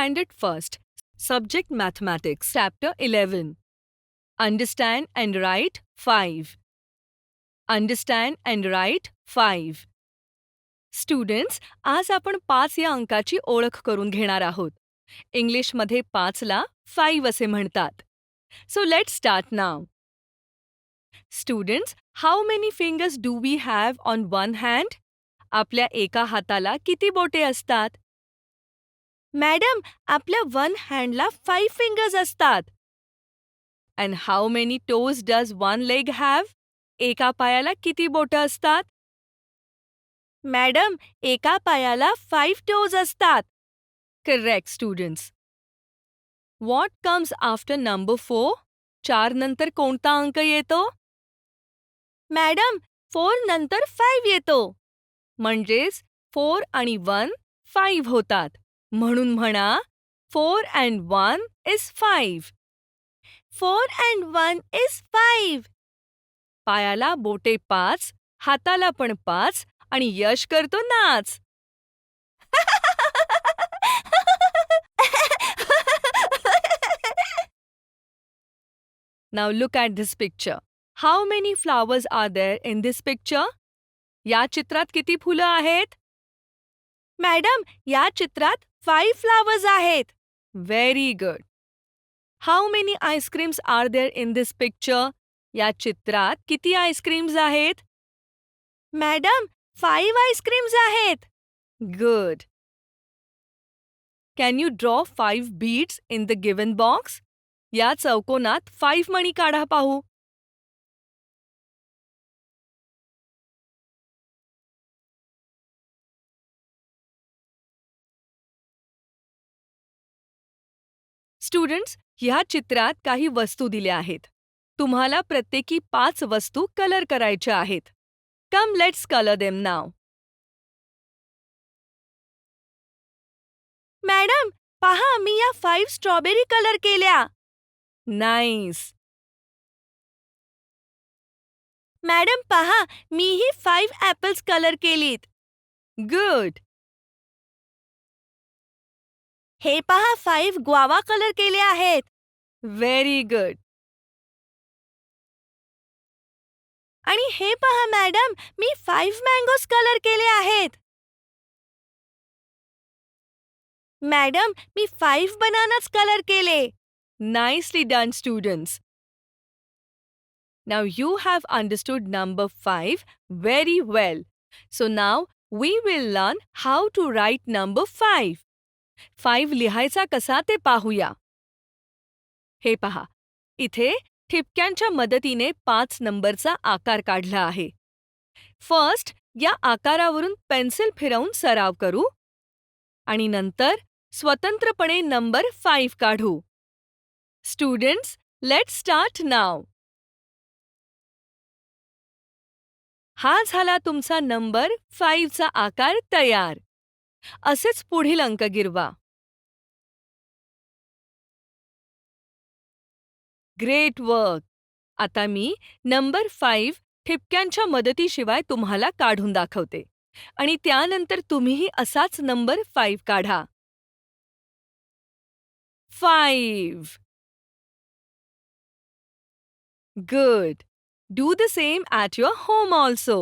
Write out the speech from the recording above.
Standard First, Subject Mathematics, Chapter 11. Understand and write 5. Understand and write 5. Students, आज आपण 5 या अंकाची ओळख करून घेणार आहोत. इंग्लिशमध्ये 5ला 5 असे म्हणतात. So let's start now. Students, how many fingers do we have on one hand? आपल्या एका हाताला किती बोटे असतात? मॅडम, आपल्या वन हँडला 5 फिंगर्स असतात. And how many toes does one leg have? एका पायाला किती बोटं असतात? मॅडम, एका पायाला 5 टोज असतात. Correct students. What comes after number 4? 4 नंतर कोणता अंक येतो? मॅडम, 4 नंतर 5 येतो. म्हणजेच 4 आणि 1 5 होतात. म्हणून म्हणा 4 and 1 is 5. 4 and 1 is 5. पायाला बोटे 5, हाताला पण 5 आणि यश करतो नाच. Now look at this picture. How many flowers are there in this picture? या चित्रात किती फुलं आहेत? मॅडम, या चित्रात 5 फ्लावर्स आहेत. Very good. How many ice creams are there in this picture? या चित्रात किती आईस्क्रीम्स आहेत? मॅडम, 5 आईस्क्रीम्स आहेत. Good. Can you draw 5 beads in the given box? या चौकोनात 5 मणी काढा पाहू. स्टुडंट्स, ह्या चित्रात काही वस्तू दिल्या आहेत. तुम्हाला प्रत्येकी 5 वस्तू कलर करायच्या आहेत. Come let's colour them now. Madam, पहा, मी या 5 स्ट्रॉबेरी कलर केल्या. नाईस. मॅडम, पहा, मीही 5 ॲपल्स कलर केलीत. गुड. हे पहा, 5 ग्वावा कलर केले आहेत. Very good. आणि हे पहा मॅडम, मी 5 मँगोज कलर केले आहेत. मॅडम, मी 5 बनानाच कलर केले. Nicely done students. Now you have understood number 5 very well. So now we will learn how to write number 5. 5 लिहायचा कसा ते पाहूया. हे पहा, इथे ठिपक्यांच्या मदतीने 5 नंबरचा आकार काढला आहे. फर्स्ट या आकारावरून पेन्सिल फिरवून सराव करू आणि नंतर स्वतंत्रपणे नंबर 5 काढू. स्टुडंट्स, लेट्स स्टार्ट नाव. हा झाला तुमचा नंबर 5चा आकार तयार. असेच पुढील अंक गिरवा. Great work. आता मी नंबर 5 ठिपक्यांच्या मदतीशिवाय तुम्हाला काढून दाखवते आणि त्यानंतर तुम्हीही असाच नंबर 5 काढा. 5. Good. Do the same at your home also.